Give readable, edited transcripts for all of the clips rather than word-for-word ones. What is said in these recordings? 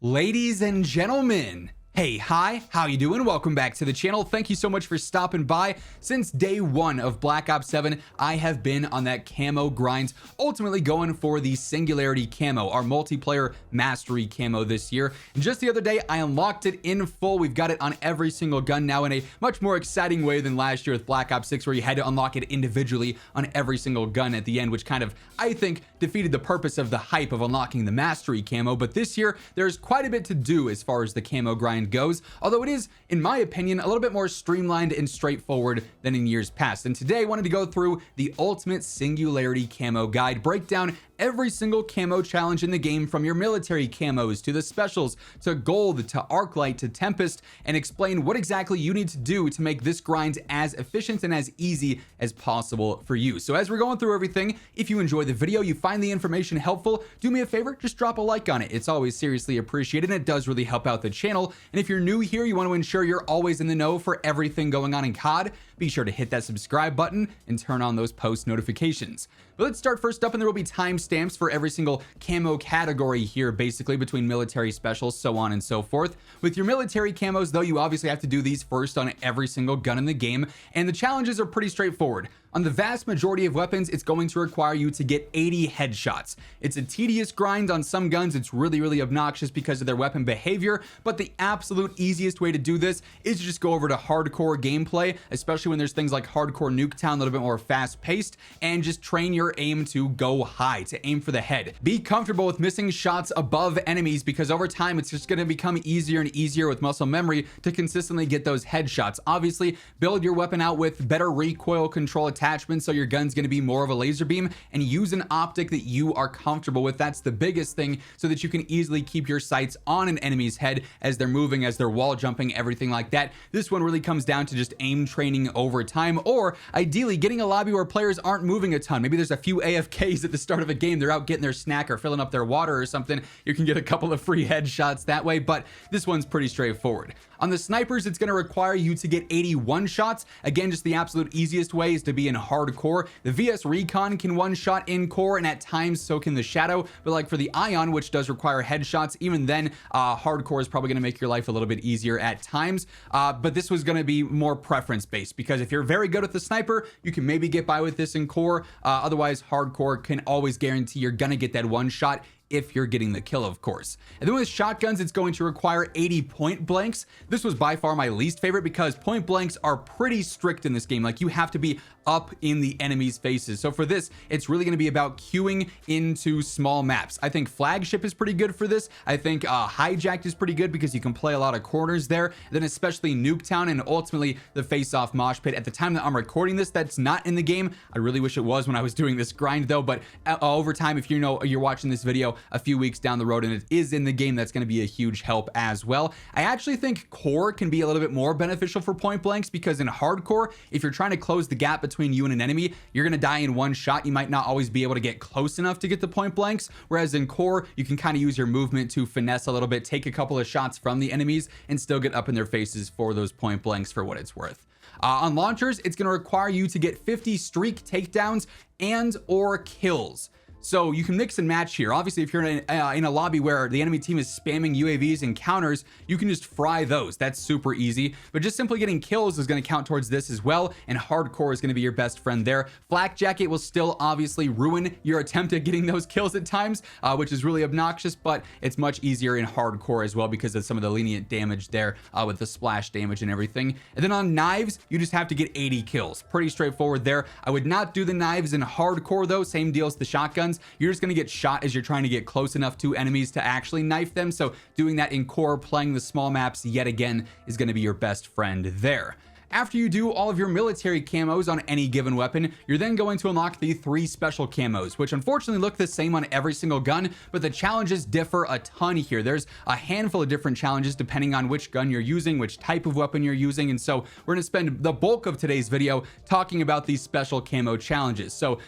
Ladies and gentlemen, hey, hi, how you doing? Welcome back to the channel. Thank you so much for stopping by. Since day one of Black Ops 7, I have been on that camo grind, ultimately going for the Singularity Camo, our multiplayer mastery camo this year. And just the other day, I unlocked it in full. We've got it on every single gun now in a much more exciting way than last year with Black Ops 6, where you had to unlock it individually on every single gun at the end, which kind of, I think, defeated the purpose of the hype of unlocking the mastery camo. But this year, there's quite a bit to do as far as the camo grind goes, although it is, in my opinion, a little bit more streamlined and straightforward than in years past. And today I wanted to go through the ultimate Singularity Camo guide, break down every single camo challenge in the game, from your military camos to the specials to gold to Arclight to Tempest, and explain what exactly you need to do to make this grind as efficient and as easy as possible for you. So as we're going through everything, if you enjoy the video, you find the information helpful, do me a favor, just drop a like on it. It's always seriously appreciated, and it does really help out the channel. And if you're new here, you want to ensure you're always in the know for everything going on in COD, be sure to hit that subscribe button and turn on those post notifications. But let's start first up, and there will be timestamps for every single camo category here, basically between military, specials, so on and so forth. With your military camos, though, you obviously have to do these first on every single gun in the game, and the challenges are pretty straightforward. On the vast majority of weapons, it's going to require you to get 80 headshots. It's a tedious grind. On some guns, it's really obnoxious because of their weapon behavior, but the absolute easiest way to do this is to just go over to hardcore gameplay, especially when there's things like hardcore Nuketown, a little bit more fast-paced, and just train your aim to go high, to aim for the head. Be comfortable with missing shots above enemies, because over time, it's just going to become easier and easier with muscle memory to consistently get those headshots. Obviously, build your weapon out with better recoil control attachments, so your gun's going to be more of a laser beam, and use an optic that you are comfortable with. That's the biggest thing, so that you can easily keep your sights on an enemy's head as they're moving, as they're wall jumping, everything like that. This one really comes down to just aim training over time, or ideally getting a lobby where players aren't moving a ton. Maybe there's a few AFKs at the start of a game, they're out getting their snack or filling up their water or something. You can get a couple of free headshots that way, but this one's pretty straightforward. On the snipers, it's going to require you to get 81 shots. Again, just the absolute easiest way is to be in hardcore. The VS Recon can one shot in core, and at times so can the Shadow, but like for the Ion, which does require headshots, even then hardcore is probably going to make your life a little bit easier at times, but this was going to be more preference based, because if you're very good at the sniper, you can maybe get by with this in core. Otherwise, hardcore can always guarantee you're going to get that one shot, if you're getting the kill, of course. And then with shotguns, it's going to require 80 point blanks. This was by far my least favorite, because point blanks are pretty strict in this game. Like, you have to be up in the enemy's faces. So for this, it's really going to be about queuing into small maps. I think Flagship is pretty good for this. I think Hijacked is pretty good, because you can play a lot of corners there. Then especially Nuketown, and ultimately the face-off mosh pit. At the time that I'm recording this, that's not in the game. I really wish it was when I was doing this grind though, but over time, if you know you're watching this video a few weeks down the road and it is in the game, that's going to be a huge help as well. I actually think core can be a little bit more beneficial for point blanks, because in hardcore, if you're trying to close the gap between you and an enemy, you're going to die in one shot. You might not always be able to get close enough to get the point blanks, whereas in core, you can kind of use your movement to finesse a little bit, take a couple of shots from the enemies, and still get up in their faces for those point blanks for what it's worth. On launchers, it's going to require you to get 50 streak takedowns and or kills. So you can mix and match here. Obviously, if you're in a lobby where the enemy team is spamming UAVs and counters, you can just fry those. That's super easy. But just simply getting kills is going to count towards this as well, and hardcore is going to be your best friend there. Flak Jacket will still obviously ruin your attempt at getting those kills at times, which is really obnoxious, but it's much easier in hardcore as well, because of some of the lenient damage there with the splash damage and everything. And then on knives, you just have to get 80 kills. Pretty straightforward there. I would not do the knives in hardcore though. Same deal as the shotguns. You're just going to get shot as you're trying to get close enough to enemies to actually knife them. So doing that in core, playing the small maps yet again, is going to be your best friend there. After you do all of your military camos on any given weapon, you're then going to unlock the 3 special camos, which unfortunately look the same on every single gun, but the challenges differ a ton here. There's a handful of different challenges depending on which gun you're using, which type of weapon you're using, and so we're going to spend the bulk of today's video talking about these special camo challenges. So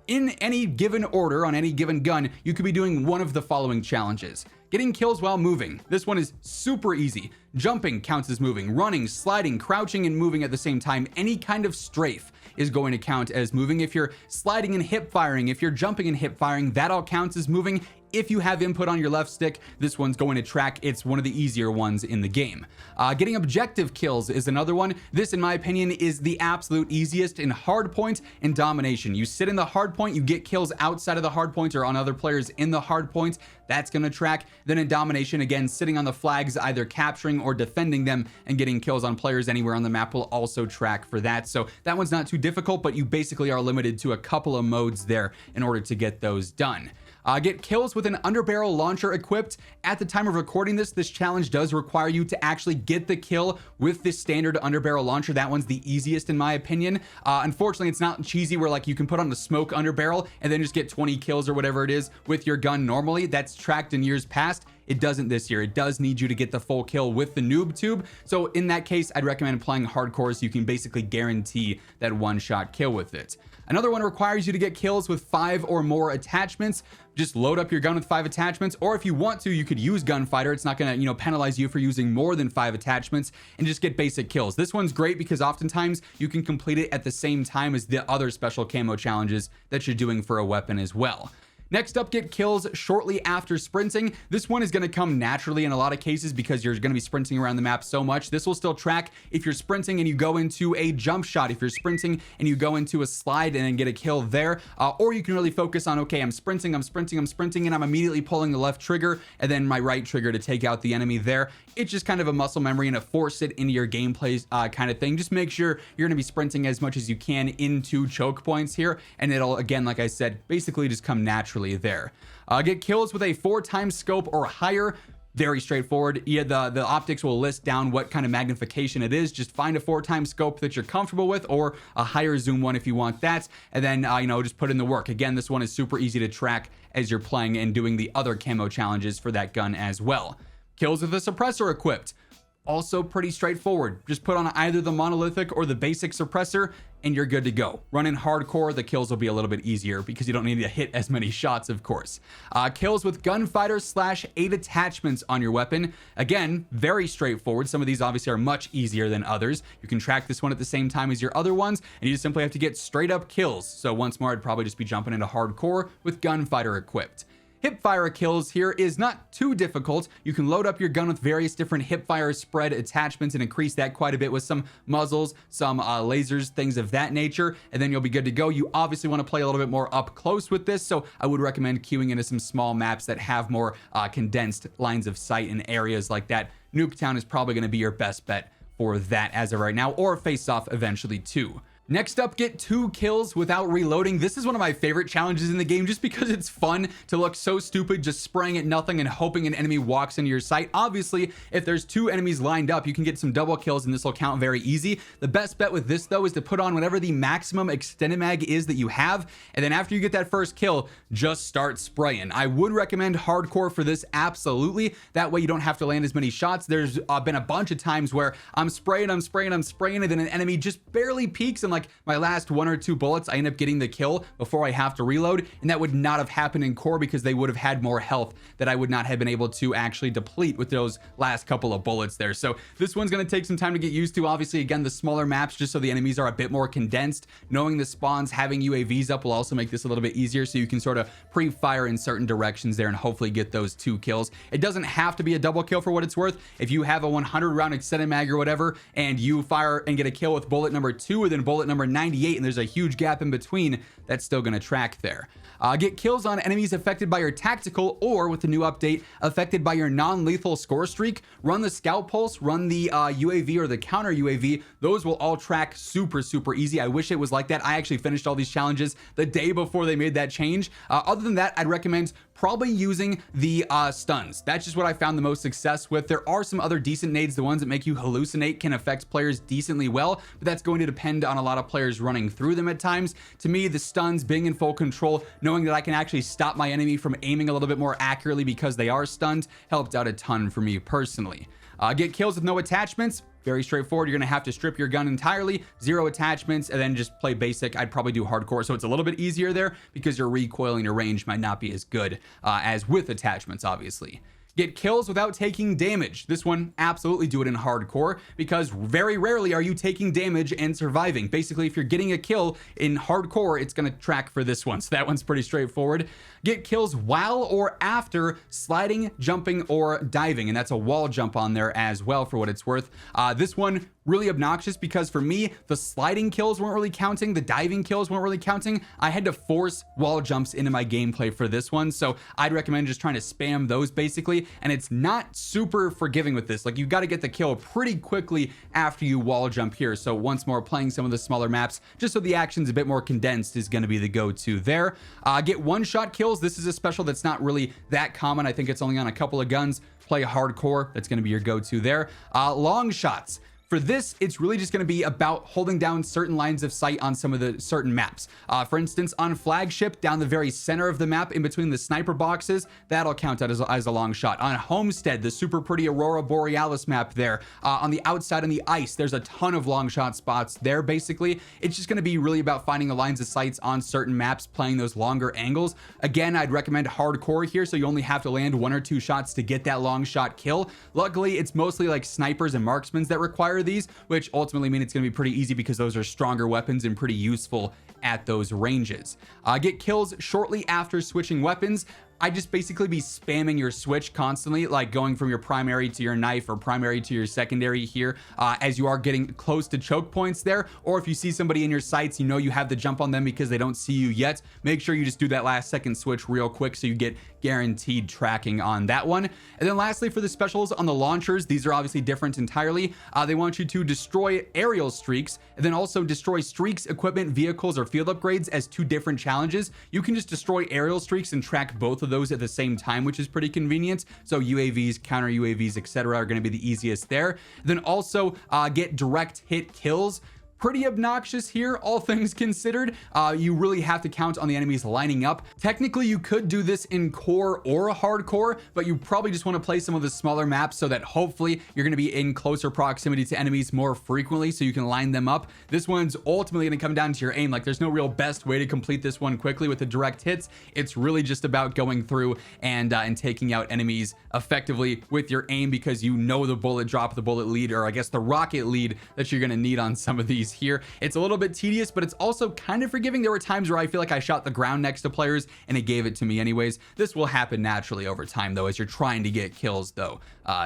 in any given order on any given gun, you could be doing one of the following challenges. Getting kills while moving. This one is super easy. Jumping counts as moving. Running, sliding, crouching, and moving at the same time. Any kind of strafe is going to count as moving. If you're sliding and hip firing, if you're jumping and hip firing, that all counts as moving. if you have input on your left stick, this one's going to track. It's one of the easier ones in the game. Getting objective kills is another one. This, in my opinion, is the absolute easiest in hardpoint and domination. You sit in the hardpoint, you get kills outside of the hardpoint or on other players in the hardpoint. That's going to track. Then in domination, again, sitting on the flags, either capturing or defending them and getting kills on players anywhere on the map will also track for that. So that one's not too difficult, but you basically are limited to a couple of modes there in order to get those done. Get kills with an underbarrel launcher equipped. At the time of recording this challenge does require you to actually get the kill with this standard underbarrel launcher. That one's the easiest in my opinion. Unfortunately, it's not cheesy where like you can put on the smoke underbarrel and then just get 20 kills or whatever it is with your gun normally. That's tracked in years past. It doesn't this year. It does need you to get the full kill with the noob tube. So in that case, I'd recommend playing hardcore so you can basically guarantee that one-shot kill with it. Another one requires you to get kills with 5 or more attachments. Just load up your gun with 5 attachments, or if you want to, you could use Gunfighter. It's not going to, penalize you for using more than 5 attachments and just get basic kills. This one's great because oftentimes you can complete it at the same time as the other special camo challenges that you're doing for a weapon as well. Next up, get kills shortly after sprinting. This one is going to come naturally in a lot of cases because you're going to be sprinting around the map so much. This will still track if you're sprinting and you go into a jump shot, if you're sprinting and you go into a slide and then get a kill there, or you can really focus on, okay, I'm sprinting, and I'm immediately pulling the left trigger and then my right trigger to take out the enemy there. It's just kind of a muscle memory and a force it into your gameplay kind of thing. Just make sure you're going to be sprinting as much as you can into choke points here, and it'll, again, like I said, basically just come naturally there. Get kills with a 4x scope or higher. Very straightforward. Yeah, the optics will list down what kind of magnification it is. Just find a 4x scope that you're comfortable with, or a higher zoom one if you want that, and then just put in the work. Again, this one is super easy to track as you're playing and doing the other camo challenges for that gun as well. Kills with a suppressor equipped. Also pretty straightforward. Just put on either the monolithic or the basic suppressor and you're good to go. Running hardcore, the kills will be a little bit easier because you don't need to hit as many shots, of course. Kills with gunfighter / 8 attachments on your weapon. Again, very straightforward. Some of these obviously are much easier than others. You can track this one at the same time as your other ones, and you just simply have to get straight up kills. So once more, I'd probably just be jumping into hardcore with gunfighter equipped. Hipfire kills here is not too difficult. You can load up your gun with various different hipfire spread attachments and increase that quite a bit with some muzzles, some lasers, things of that nature, and then you'll be good to go. You obviously want to play a little bit more up close with this, so I would recommend queuing into some small maps that have more condensed lines of sight in areas like that. Nuketown is probably going to be your best bet for that as of right now, or Face Off eventually too. Next up, get 2 kills without reloading. This is one of my favorite challenges in the game just because it's fun to look so stupid just spraying at nothing and hoping an enemy walks into your sight. Obviously, if there's 2 enemies lined up, you can get some double kills and this will count very easy. The best bet with this though is to put on whatever the maximum extended mag is that you have, and then after you get that first kill, just start spraying. I would recommend hardcore for this, absolutely. That way you don't have to land as many shots. There's been a bunch of times where I'm spraying, and then an enemy just barely peeks, and like my last 1 or 2 bullets, I end up getting the kill before I have to reload, and that would not have happened in core because they would have had more health that I would not have been able to actually deplete with those last couple of bullets there. So this one's going to take some time to get used to. Obviously, again, the smaller maps, just so the enemies are a bit more condensed. Knowing the spawns, having UAVs up will also make this a little bit easier, so you can sort of pre-fire in certain directions there and hopefully get those 2 kills. It doesn't have to be a double kill for what it's worth. If you have a 100 round extended mag or whatever, and you fire and get a kill with bullet number 2 and then bullet number 98, and there's a huge gap in between, that's still going to track there. Get kills on enemies affected by your tactical, or with the new update, affected by your non-lethal score streak. Run the scout pulse, run the UAV or the counter UAV. Those will all track super easy. I wish it was like that. I actually finished all these challenges the day before they made that change. Other than that, I'd recommend probably using the stuns. That's just what I found the most success with. There are some other decent nades. The ones that make you hallucinate can affect players decently well, but that's going to depend on a lot of players running through them at times. To me, the stuns, being in full control, knowing that I can actually stop my enemy from aiming a little bit more accurately because they are stunned, helped out a ton for me personally. Get kills with no attachments. Very straightforward. You're going to have to strip your gun entirely, 0 attachments, and then just play basic. I'd probably do hardcore, so it's a little bit easier there because your recoil and your range might not be as good as with attachments, obviously. Get kills without taking damage. This one, absolutely do it in hardcore, because very rarely are you taking damage and surviving. Basically, if you're getting a kill in hardcore, it's going to track for this one. So that one's pretty straightforward. Get kills while or after sliding, jumping, or diving. And that's a wall jump on there as well, for what it's worth. This one, really obnoxious, because for me, the sliding kills weren't really counting. The diving kills weren't really counting. I had to force wall jumps into my gameplay for this one. So I'd recommend just trying to spam those basically. And it's not super forgiving with this. Like, you got to get the kill pretty quickly after you wall jump here. So once more, playing some of the smaller maps, just so the action's a bit more condensed, is going to be the go-to there. Get one-shot kills. This is a special that's not really that common. I think it's only on a couple of guns. Play hardcore. That's going to be your go-to there. Long shots. For this, it's really just going to be about holding down certain lines of sight on some of the certain maps. For instance, on Flagship, down the very center of the map, in between the sniper boxes, that'll count as a long shot. On Homestead, the super pretty Aurora Borealis map there, on the outside on the ice, there's a ton of long shot spots there. Basically, it's just going to be really about finding the lines of sights on certain maps, playing those longer angles. Again, I'd recommend hardcore here, so you only have to land 1 or 2 shots to get that long shot kill. Luckily, it's mostly like snipers and marksmen that require these, which ultimately mean it's going to be pretty easy because those are stronger weapons and pretty useful at those ranges. Get kills shortly after switching weapons. I just basically be spamming your switch constantly, like going from your primary to your knife or primary to your secondary here, as you are getting close to choke points there. Or if you see somebody in your sights, you know you have the jump on them because they don't see you yet, make sure you just do that last second switch real quick so you get guaranteed tracking on that one. And then lastly, for the specials on the launchers, these are obviously different entirely. They want you to destroy aerial streaks and then also destroy streaks, equipment, vehicles, or field upgrades as 2 different challenges. You can just destroy aerial streaks and track both of those at the same time, which is pretty convenient. So UAVs, counter UAVs, etc. are going to be the easiest there. Then also get direct hit kills. Pretty obnoxious here, all things considered. You really have to count on the enemies lining up. Technically, you could do this in core or a hardcore, but you probably just want to play some of the smaller maps so that hopefully you're going to be in closer proximity to enemies more frequently so you can line them up. This one's ultimately going to come down to your aim. Like, there's no real best way to complete this one quickly with the direct hits. It's really just about going through and taking out enemies effectively with your aim, because you know the bullet drop, the bullet lead, or I guess the rocket lead that you're going to need on some of these here. It's a little bit tedious, but it's also kind of forgiving. There were times where I feel like I shot the ground next to players and it gave it to me anyways. This will happen naturally over time though, as you're trying to get kills though,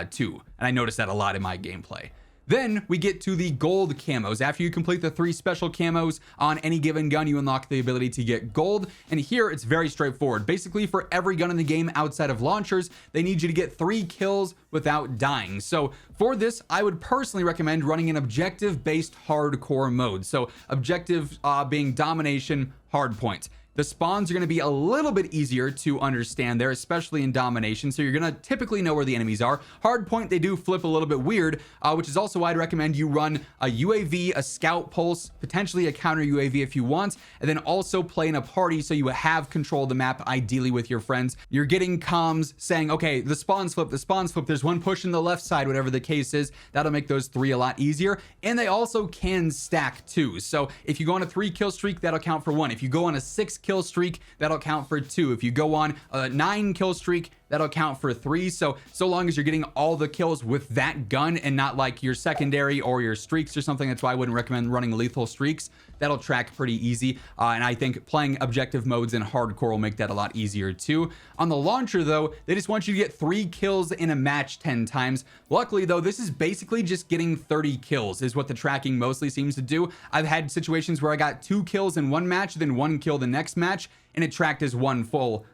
too. And I noticed that a lot in my gameplay. Then we get to the gold camos. After you complete the 3 special camos on any given gun, you unlock the ability to get gold. And here it's very straightforward. Basically, for every gun in the game outside of launchers, they need you to get 3 kills without dying. So for this, I would personally recommend running an objective-based hardcore mode. So objective being domination, hardpoint. The spawns are going to be a little bit easier to understand there, especially in domination. So you're going to typically know where the enemies are. Hardpoint, they do flip a little bit weird, which is also why I'd recommend you run a UAV, a scout pulse, potentially a counter UAV if you want, and then also play in a party so you have control of the map, ideally with your friends. You're getting comms saying, okay, the spawns flip, there's one push in the left side, whatever the case is. That'll make those 3 a lot easier. And they also can stack too. So if you go on a 3 kill streak, that'll count for 1. If you go on a 6 kill streak, that'll count for 2. If you go on a 9 kill streak, that'll count for 3. So long as you're getting all the kills with that gun and not like your secondary or your streaks or something, that's why I wouldn't recommend running lethal streaks. That'll track pretty easy. And I think playing objective modes in hardcore will make that a lot easier too. On the launcher though, they just want you to get 3 kills in a match 10 times. Luckily though, this is basically just getting 30 kills is what the tracking mostly seems to do. I've had situations where I got 2 kills in one match, then 1 kill the next match, and it tracked as 1 full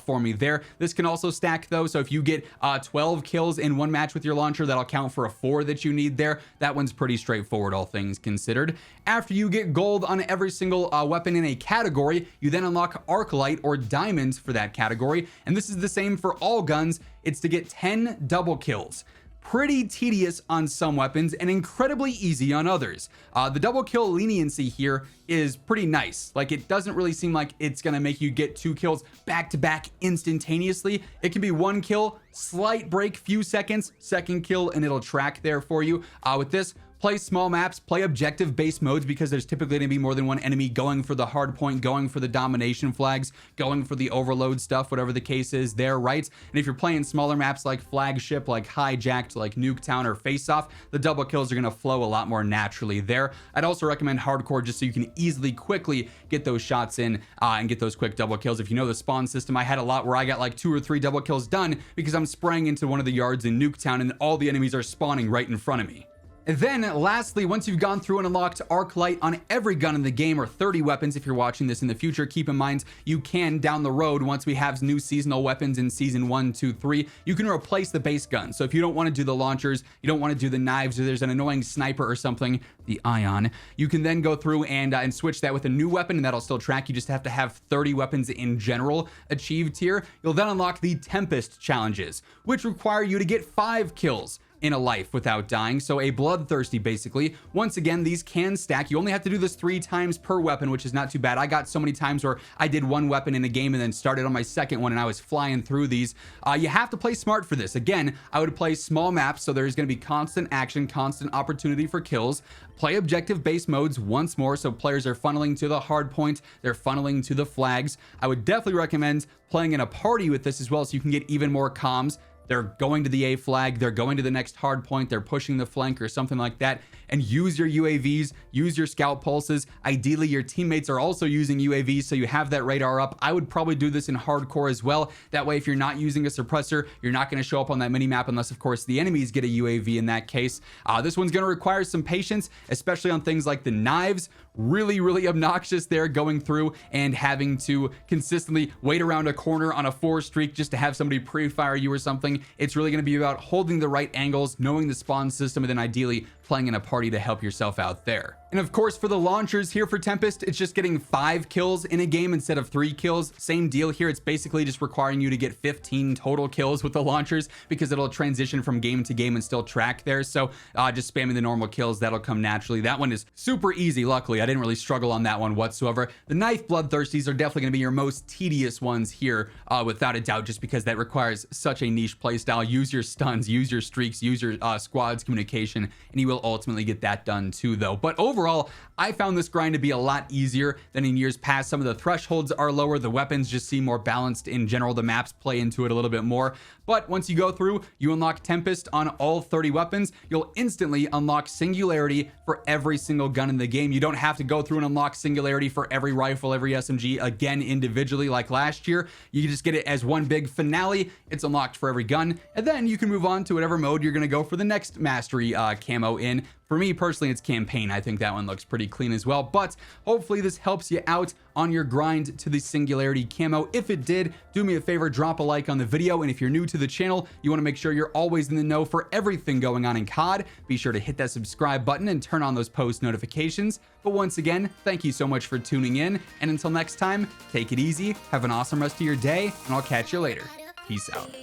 for me there. This can also stack though, so if you get 12 kills in one match with your launcher, that'll count for a 4 that you need there. That one's pretty straightforward, all things considered. After you get gold on every single weapon in a category, you then unlock Arclight or diamonds for that category, and this is the same for all guns. It's to get 10 double kills. Pretty tedious on some weapons and incredibly easy on others. The double kill leniency here is pretty nice. Like, it doesn't really seem like it's gonna make you get 2 kills back to back instantaneously. It can be 1 kill, slight break, few seconds, second kill, and it'll track there for you. With this, play small maps, play objective based modes, because there's typically going to be more than one enemy going for the hard point, going for the domination flags, going for the overload stuff, whatever the case is there, right? And if you're playing smaller maps like Flagship, like Hijacked, like Nuketown or Face Off, the double kills are going to flow a lot more naturally there. I'd also recommend Hardcore just so you can easily, quickly get those shots in and get those quick double kills. If you know the spawn system, I had a lot where I got like 2 or 3 double kills done because I'm spraying into one of the yards in Nuketown and all the enemies are spawning right in front of me. And then lastly, once you've gone through and unlocked Arclight on every gun in the game, or 30 weapons if you're watching this in the future, keep in mind you can down the road, once we have new seasonal weapons in season 1, 2, 3, you can replace the base gun. So if you don't want to do the launchers, you don't want to do the knives, or there's an annoying sniper or something, the Ion, you can then go through and switch that with a new weapon, and that'll still track. You just have to have 30 weapons in general achieved here. You'll then unlock the Tempest challenges, which require you to get 5 kills in a life without dying. So a bloodthirsty, basically. Once again, these can stack. You only have to do this 3 times per weapon, which is not too bad. I got so many times where I did 1 weapon in a game and then started on my second one and I was flying through these. You have to play smart for this. Again, I would play small maps, so there's going to be constant action, constant opportunity for kills. Play objective based modes once more, so players are funneling to the hard point, they're funneling to the flags. I would definitely recommend playing in a party with this as well, so you can get even more comms. They're going to the A flag, they're going to the next hard point, they're pushing the flank or something like that, and use your UAVs, use your scout pulses. Ideally, your teammates are also using UAVs, so you have that radar up. I would probably do this in hardcore as well. That way, if you're not using a suppressor, you're not going to show up on that mini map unless, of course, the enemies get a UAV in that case. This one's going to require some patience, especially on things like the knives. Really, really obnoxious there, going through and having to consistently wait around a corner on a 4 streak just to have somebody pre-fire you or something. It's really going to be about holding the right angles, knowing the spawn system, and then ideally playing in a party to help yourself out there. And of course, for the launchers here for Tempest, it's just getting 5 kills in a game instead of 3 kills. Same deal here. It's basically just requiring you to get 15 total kills with the launchers, because it'll transition from game to game and still track there. So just spamming the normal kills, that'll come naturally. That one is super easy. Luckily, I didn't really struggle on that one whatsoever. The knife bloodthirsties are definitely going to be your most tedious ones here, without a doubt, just because that requires such a niche playstyle. Use your stuns, use your streaks, use your squad's communication, and you will ultimately get that done too, though. But overall, I found this grind to be a lot easier than in years past. Some of the thresholds are lower, the weapons just seem more balanced in general, the maps play into it a little bit more. But once you go through, you unlock Tempest on all 30 weapons, you'll instantly unlock Singularity for every single gun in the game. You don't have to go through and unlock Singularity for every rifle, every SMG again individually like last year. You can just get it as one big finale. It's unlocked for every gun, and then you can move on to whatever mode you're going to go for the next Mastery Camo in. For me personally, it's campaign. I think that one looks pretty clean as well, but hopefully this helps you out on your grind to the Singularity Camo. If it did, do me a favor, drop a like on the video, and if you're new to the channel, you want to make sure you're always in the know for everything going on in COD, be sure to hit that subscribe button and turn on those post notifications. But once again, thank you so much for tuning in, and until next time, take it easy, have an awesome rest of your day, and I'll catch you later. Peace out.